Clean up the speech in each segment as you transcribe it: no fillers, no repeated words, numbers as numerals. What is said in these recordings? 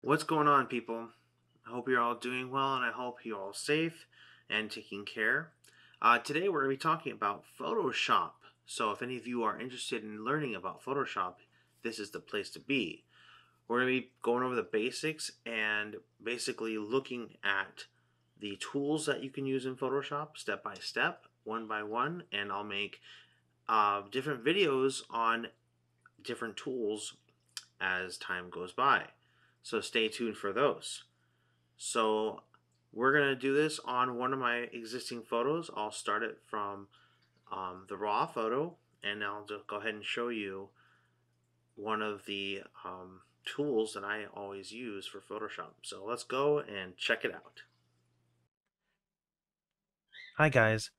What's going on, people? I hope you're all doing well, and I hope you're all safe and taking care. Today, we're going to be talking about Photoshop. So, if any of you are interested in learning about Photoshop, this is the place to be. We're going to be going over the basics and basically looking at the tools that you can use in Photoshop step by step, one by one, and I'll make different videos on different tools as time goes by. So stay tuned for those. So we're going to do this on one of my existing photos. I'll start it from the raw photo, and I'll just go ahead and show you one of the tools that I always use for Photoshop. So let's go and check it out. Hi guys,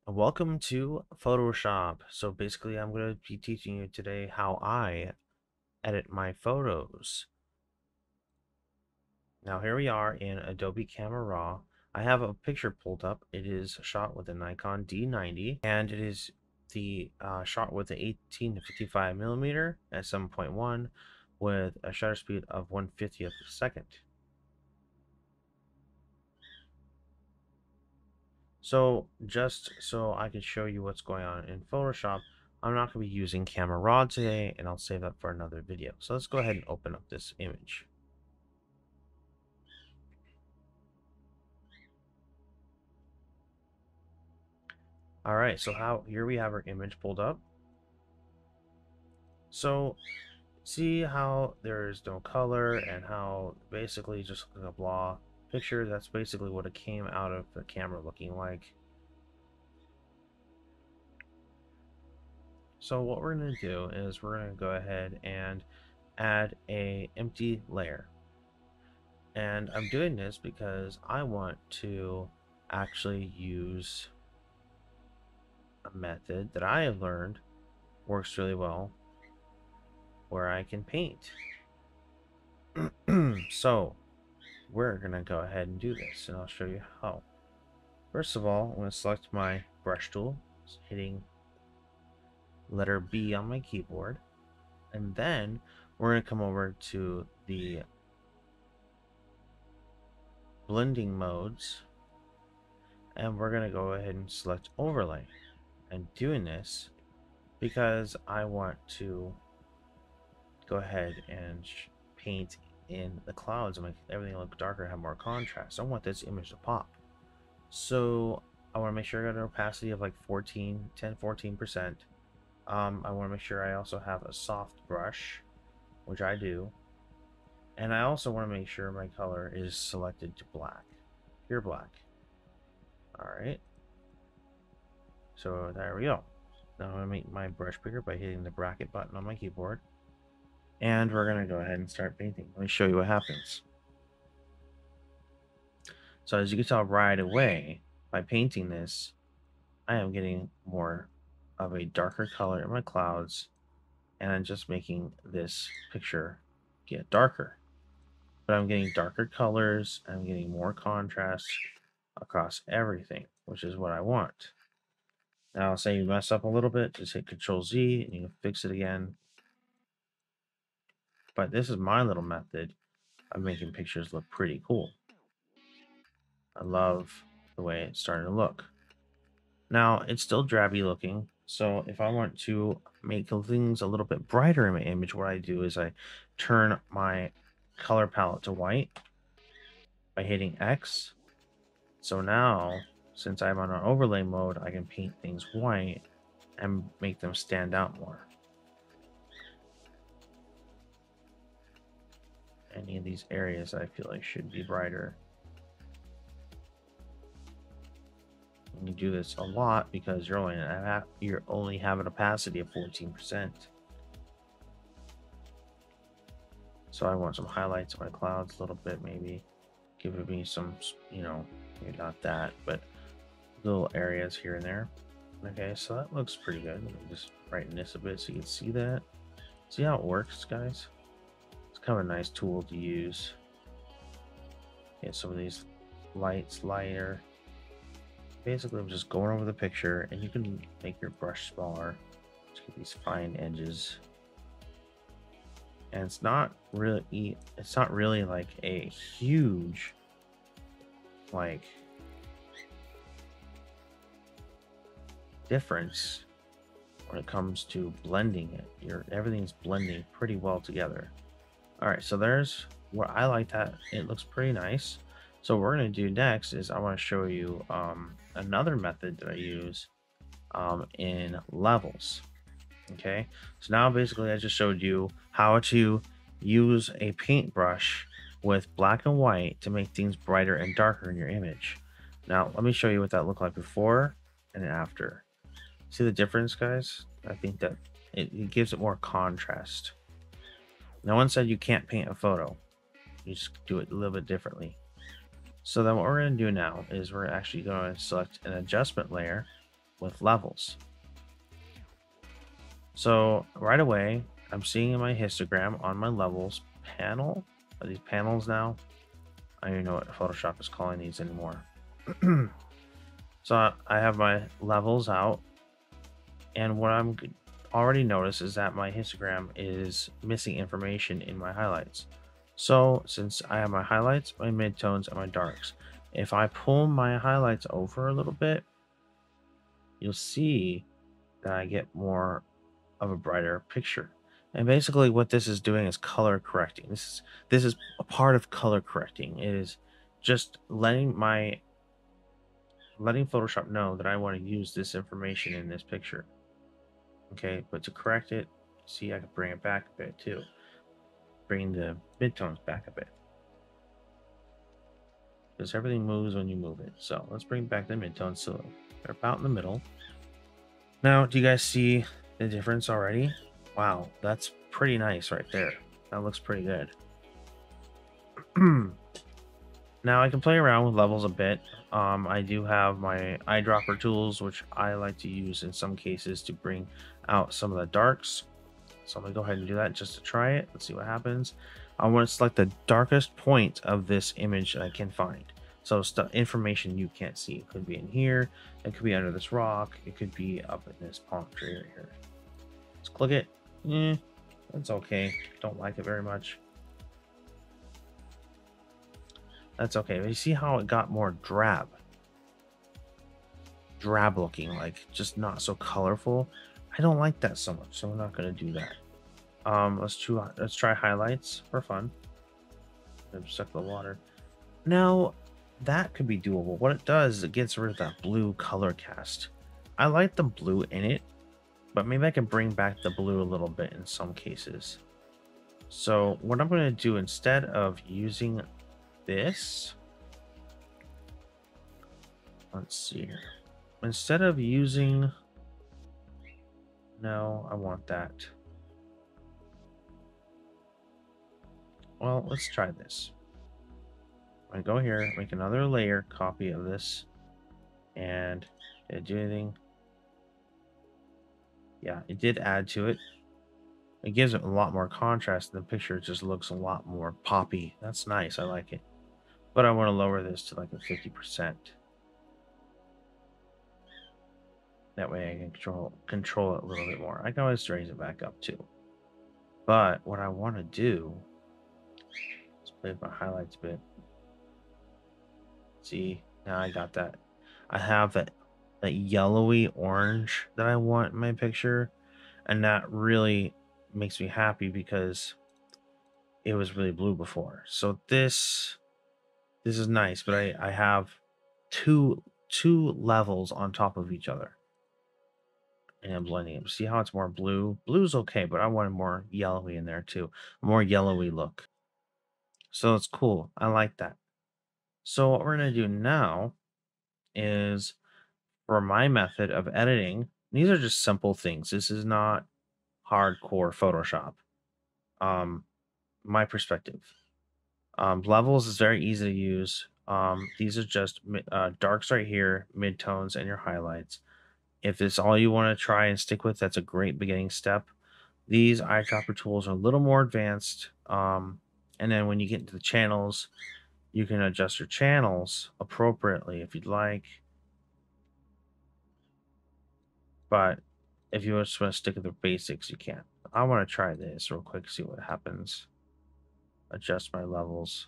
and welcome to Photoshop. So basically I'm going to be teaching you today how I edit my photos. Now here we are in Adobe Camera Raw. I have a picture pulled up. It is shot with a Nikon D90, and it is the shot with the 18 to 55 millimeter at 7.1 with a shutter speed of 1/50th of a second. So just so I can show you what's going on in Photoshop, I'm not going to be using Camera Raw today, and I'll save that for another video. So let's go ahead and open up this image. All right, so here we have our image pulled up. So see how there's no color and how basically just like a blah picture. That's basically what it came out of the camera looking like. So what we're going to do is we're going to go ahead and add a empty layer. And I'm doing this because I want to actually use a method that I have learned works really well where I can paint. So we're gonna go ahead and do this, and I'll show you how. First of all, I'm going to select my brush tool, hitting letter B on my keyboard, and then we're going to come over to the blending modes, and we're going to go ahead and select overlay. I'm doing this because I want to go ahead and paint in the clouds and make everything look darker and have more contrast. I want this image to pop. So I want to make sure I got an opacity of like 14%. I want to make sure I also have a soft brush, which I do. And I also want to make sure my color is selected to black, pure black. Alright. So there we go. Now I'm going to make my brush bigger by hitting the bracket button on my keyboard. And we're going to go ahead and start painting. Let me show you what happens. So as you can tell right away, by painting this, I am getting more of a darker color in my clouds, and I'm just making this picture get darker. But I'm getting darker colors, I'm getting more contrast across everything, which is what I want. Now, say you mess up a little bit, just hit Control Z and you can fix it again. But this is my little method of making pictures look pretty cool. I love the way it's starting to look. Now, it's still drabby looking, so if I want to make things a little bit brighter in my image, what I do is I turn my color palette to white by hitting X. So now, since I'm on an overlay mode, I can paint things white and make them stand out more. Any of these areas I feel like should be brighter. And you do this a lot because you're only have an opacity of 14%. So I want some highlights of my clouds a little bit, maybe giving me some, maybe not that, but little areas here and there. Okay, so that looks pretty good. Let me just brighten this a bit so you can see that. See how it works, guys? It's kind of a nice tool to use. Get some of these lights lighter. Basically, I'm just going over the picture, and you can make your brush smaller to get these fine edges. And it's not really like a huge like difference when it comes to blending it. Everything's blending pretty well together. All right, so there's what I like. That it looks pretty nice. So what we're going to do next is I want to show you another method that I use in levels. Okay, so now basically I just showed you how to use a paintbrush with black and white to make things brighter and darker in your image. Now let me show you what that looked like before and after. See the difference, guys? I think that it gives it more contrast. No one said you can't paint a photo. You just do it a little bit differently. So then what we're going to do now is we're actually going to select an adjustment layer with levels. So right away, I'm seeing in my histogram on my levels panel. Are these panels now? I don't even know what Photoshop is calling these anymore. So I have my levels out. And what I'm already noticed is that my histogram is missing information in my highlights. So since I have my highlights, my midtones, and my darks, if I pull my highlights over a little bit, you'll see that I get more of a brighter picture. And basically what this is doing is color correcting. This is a part of color correcting. It is just letting Photoshop know that I want to use this information in this picture. Okay, but to correct it, see, I can bring it back a bit too. Bring the midtones back a bit. Because everything moves when you move it. So let's bring back the midtones so they're about in the middle. Now, do you guys see the difference already? Wow, that's pretty nice right there. That looks pretty good. Now I can play around with levels a bit. I do have my eyedropper tools, which I like to use in some cases to bring out some of the darks. So I'm gonna go ahead and do that just to try it. Let's see what happens. I want to select the darkest point of this image I can find. So information you can't see. It could be in here. It could be under this rock. It could be up in this palm tree right here. Let's click it. That's okay. Don't like it very much. That's okay. But you see how it got more drab looking, like just not so colorful. I don't like that so much, so we're not going to do that. Let's try highlights for fun. Suck the water. Now that could be doable. What it does is it gets rid of that blue color cast. I like the blue in it, but maybe I can bring back the blue a little bit in some cases. So what I'm going to do instead of using this, let's see here. Instead of using, no, I want that. Well, let's try this. I'm gonna go here, make another layer copy of this, and did it do anything? Yeah, it did add to it. It gives it a lot more contrast. The picture just looks a lot more poppy. That's nice. I like it. But I want to lower this to like a 50%. That way I can control it a little bit more. I can always raise it back up too. But what I want to do is play with my highlights a bit. See, now I got that. I have that yellowy orange that I want in my picture, and that really makes me happy because it was really blue before. So this is nice, but I have two levels on top of each other. And I'm blending them. See how it's more blue? Blue's okay, but I wanted more yellowy in there too. A more yellowy look. So it's cool. I like that. So what we're gonna do now is For my method of editing, these are just simple things. This is not hardcore Photoshop. Um, my perspective. Levels is very easy to use. These are just darks right here, midtones, and your highlights. If it's all you want to try and stick with, that's a great beginning step. These eyedropper tools are a little more advanced. And then when you get into the channels, you can adjust your channels appropriately if you'd like. But if you just want to stick with the basics, you can. I want to try this real quick, see what happens. Adjust my levels.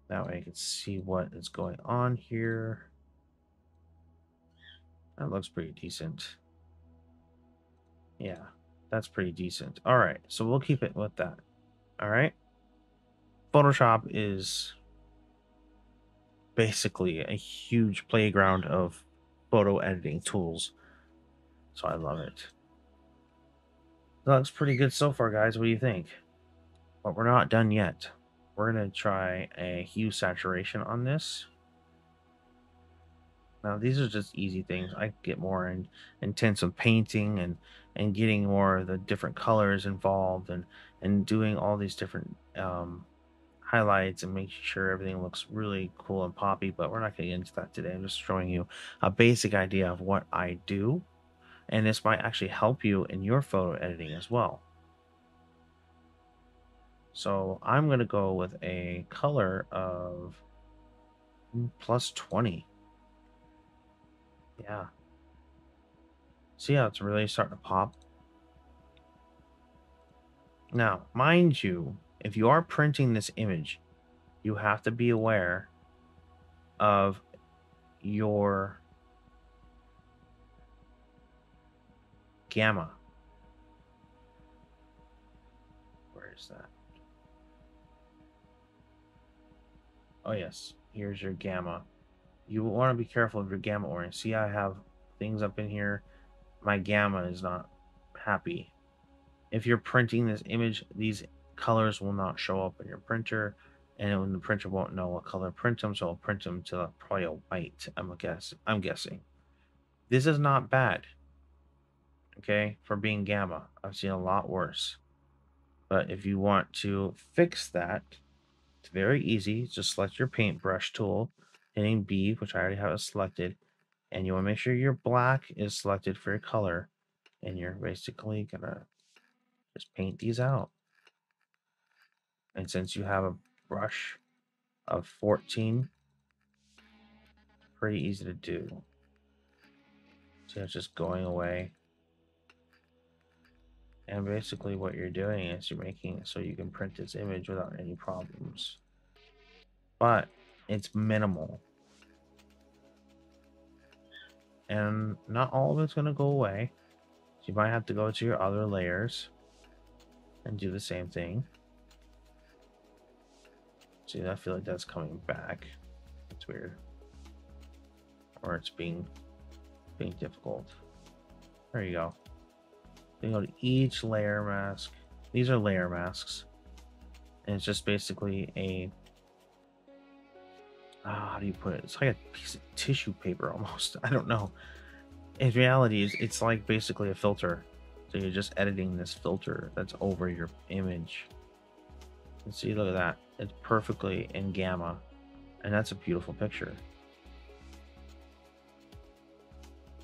That way I can see what is going on here. That looks pretty decent. Yeah, that's pretty decent. All right, so we'll keep it with that. All right. Photoshop is basically a huge playground of photo editing tools. So I love it. That looks pretty good so far, guys. What do you think? But we're not done yet. We're going to try a hue saturation on this. Now, these are just easy things. I get more intense with painting and getting more of the different colors involved and doing all these different highlights and making sure everything looks really cool and poppy. But we're not going to get into that today. I'm just showing you a basic idea of what I do. And this might actually help you in your photo editing as well. So I'm going to go with a color of plus 20. Yeah. See how it's really starting to pop? Now, mind you, if you are printing this image, you have to be aware of your gamma. Where is that? Oh, yes. Here's your gamma. You want to be careful of your gamma orange. See, I have things up in here. My gamma is not happy. If you're printing this image, these colors will not show up in your printer, and the printer won't know what color to print them, so it'll print them to probably a white. I'm guessing. This is not bad, okay, for being gamma. I've seen a lot worse. But if you want to fix that, it's very easy. Just select your paintbrush tool, hitting B, which I already have it selected, and you want to make sure your black is selected for your color, and you're basically gonna just paint these out. And since you have a brush of 14, pretty easy to do. So it's just going away. And basically what you're doing is you're making it so you can print this image without any problems. But it's minimal. And not all of it's going to go away. So you might have to go to your other layers and do the same thing. See, I feel like that's coming back. It's weird. Or it's being difficult. There you go. Then go to each layer mask. These are layer masks. And it's just basically a how do you put it? It's like a piece of tissue paper almost. I don't know. In reality, it's like basically a filter. So you're just editing this filter that's over your image. And see, look at that. It's perfectly in gamma. And that's a beautiful picture.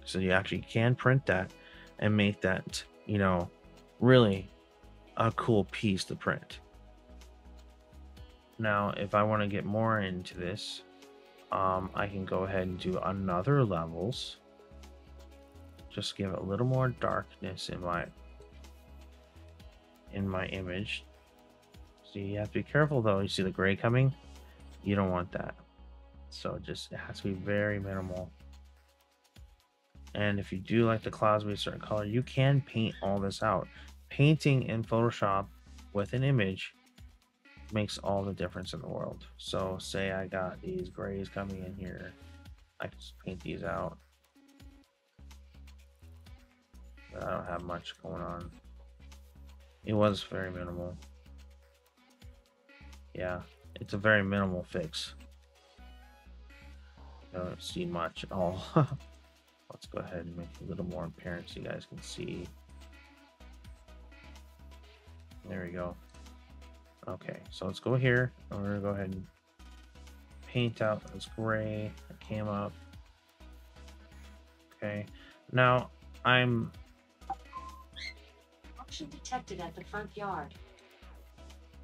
So you actually can print that and make that, you know, really a cool piece to print. Now, if I want to get more into this, I can go ahead and do another levels. Just give it a little more darkness in my image. So you have to be careful though. You see the gray coming? You don't want that. So just it has to be very minimal. And if you do like the clouds with a certain color, you can paint all this out. Painting in Photoshop with an image makes all the difference in the world. So say I got these grays coming in here, I can just paint these out. But I don't have much going on. It was very minimal. Yeah, it's a very minimal fix. don't see much at all. Let's go ahead and make it a little more apparent so you guys can see. There we go. Okay, so let's go here. And we're gonna go ahead and paint out this gray that came up. Okay, now I'm detected at the front yard.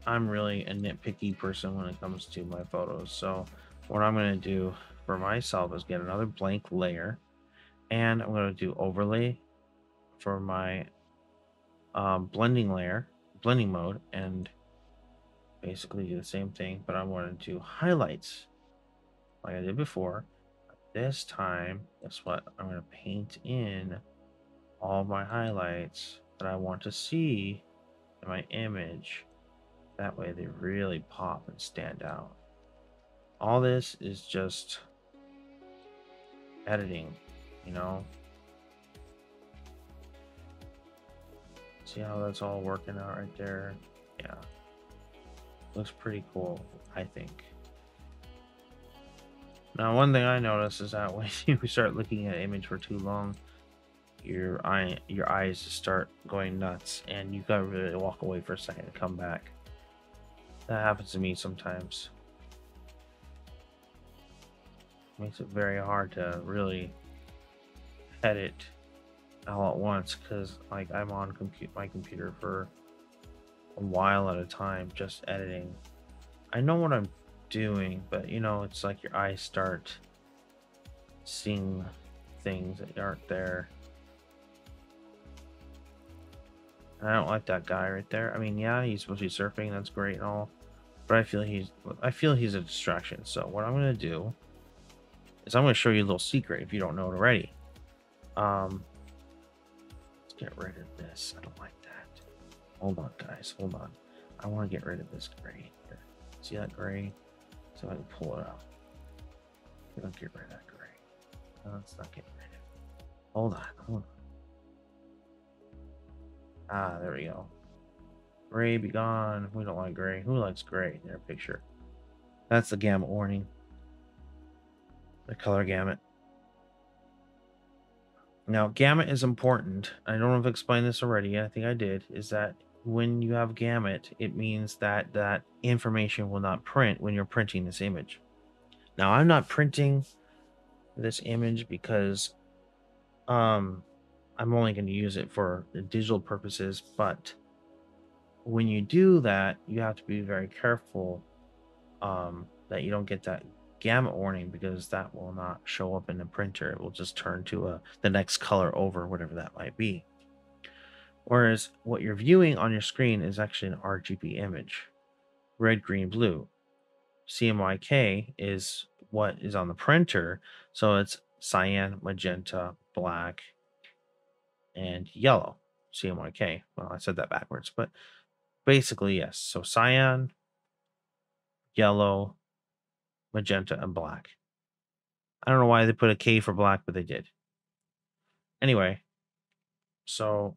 I'm really a nitpicky person when it comes to my photos. So what I'm going to do for myself is get another blank layer, and I'm going to do overlay for my blending layer, blending mode, and basically do the same thing, but I want to do highlights like I did before. This time, guess what? I'm going to paint in all my highlights that I want to see in my image. That way they really pop and stand out. All this is just editing, you know. See how that's all working out right there? Yeah. Looks pretty cool, I think. Now, one thing I notice is that when you start looking at an image for too long, your eyes just start going nuts, and you gotta really walk away for a second and come back. That happens to me sometimes. Makes it very hard to really edit all at once, because like I'm on my computer for a while at a time just editing. I know what I'm doing, but you know, it's like your eyes start seeing things that aren't there. And I don't like that guy right there. I mean, yeah, he's supposed to be surfing, that's great and all, but I feel he's a distraction. So what I'm gonna do is I'm gonna show you a little secret if you don't know it already. Let's get rid of this. I don't like that. Hold on, guys. Hold on. I want to get rid of this gray here. See that gray? So I can pull it out. We don't get rid of that gray. No, let's not get rid of it. Hold on. Hold on. Ah, there we go. Gray be gone. We don't like gray. Who likes gray in their picture? That's the gamut warning. The color gamut. Now, gamut is important. I don't know if I explained this already. I think I did. Is that when you have gamut, it means that that information will not print when you're printing this image. Now, I'm not printing this image because I'm only going to use it for the digital purposes, but when you do that, you have to be very careful that you don't get that gamut warning, because that will not show up in the printer. It will just turn to the next color over, whatever that might be. Whereas what you're viewing on your screen is actually an RGB image, red, green, blue. CMYK is what is on the printer, so it's cyan, magenta, black, and yellow. CMYK. Well, I said that backwards, but basically yes. So cyan, yellow, magenta, and black. I don't know why they put a K for black, but they did. Anyway, so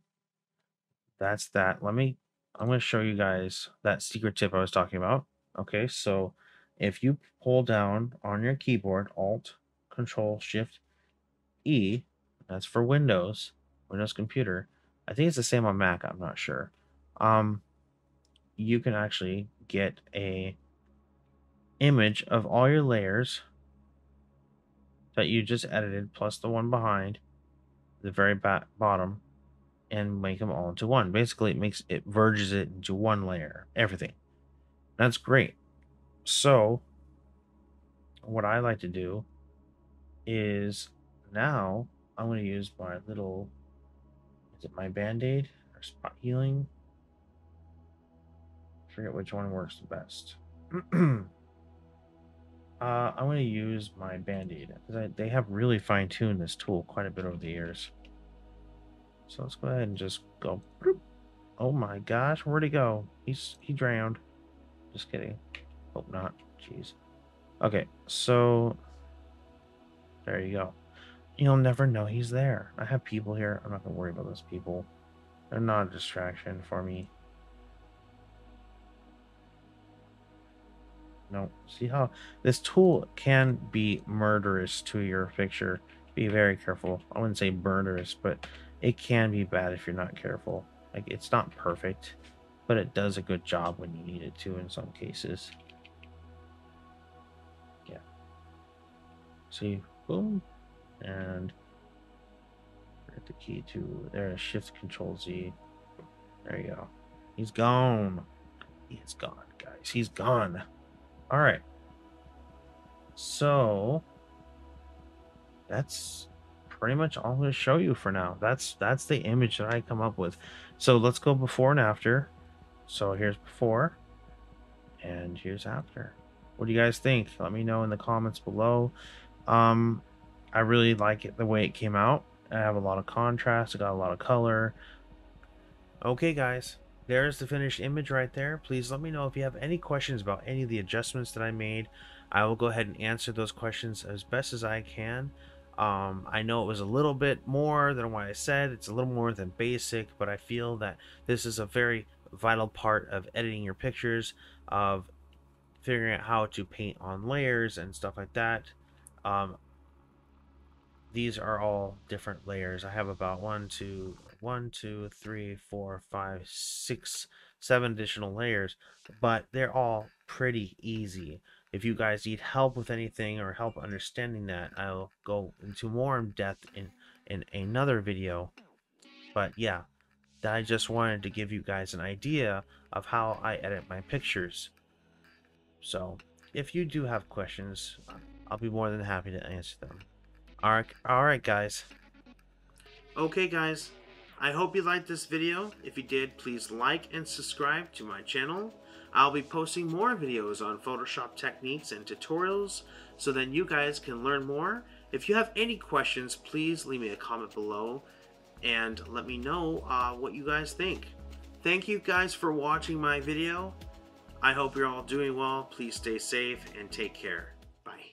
that's that. I'm going to show you guys that secret tip I was talking about. Okay, so if you pull down on your keyboard, Alt, Control, Shift, E, that's for Windows computer. I think it's the same on Mac, I'm not sure. You can actually get a image of all your layers that you just edited, plus the one behind the very bottom, and make them all into one. Basically, it verges it into one layer, everything. That's great. So what I like to do is now I'm going to use my little, is it my Band-Aid or spot healing? I forget which one works the best. I'm going to use my Band-Aid because they have really fine-tuned this tool quite a bit over the years. So let's go ahead and just go. Oh my gosh, where'd he go? He drowned. Just kidding. Hope not. Jeez. Okay, so there you go. You'll never know he's there. I have people here. I'm not gonna worry about those people. They're not a distraction for me. No, see how this tool can be murderous to your picture. Be very careful. I wouldn't say murderous, but it can be bad if you're not careful. Like, it's not perfect, but it does a good job when you need it to in some cases. Yeah. See, boom, and hit the key to there. Shift Control Z. There you go. He's gone. He's gone, guys. He's gone. All right. So that's pretty much all I'm going to show you for now. That's the image that I come up with. So let's go before and after. So here's before and here's after. What do you guys think? Let me know in the comments below. I really like it the way it came out. I have a lot of contrast. I got a lot of color. Okay, guys, there's the finished image right there. Please let me know if you have any questions about any of the adjustments that I made. I will go ahead and answer those questions as best as I can. I know it was a little bit more than what I said. It's a little more than basic, but I feel that this is a very vital part of editing your pictures, of figuring out how to paint on layers and stuff like that. These are all different layers. I have about 7 additional layers, but they're all pretty easy. If you guys need help with anything or help understanding that, I'll go into more in depth in another video. But yeah, I just wanted to give you guys an idea of how I edit my pictures. So if you do have questions, I'll be more than happy to answer them. Alright, guys. Okay, guys. I hope you liked this video. If you did, please like and subscribe to my channel. I'll be posting more videos on Photoshop techniques and tutorials, so then you guys can learn more. If you have any questions, please leave me a comment below and let me know what you guys think. Thank you guys for watching my video. I hope you're all doing well. Please stay safe and take care. Bye.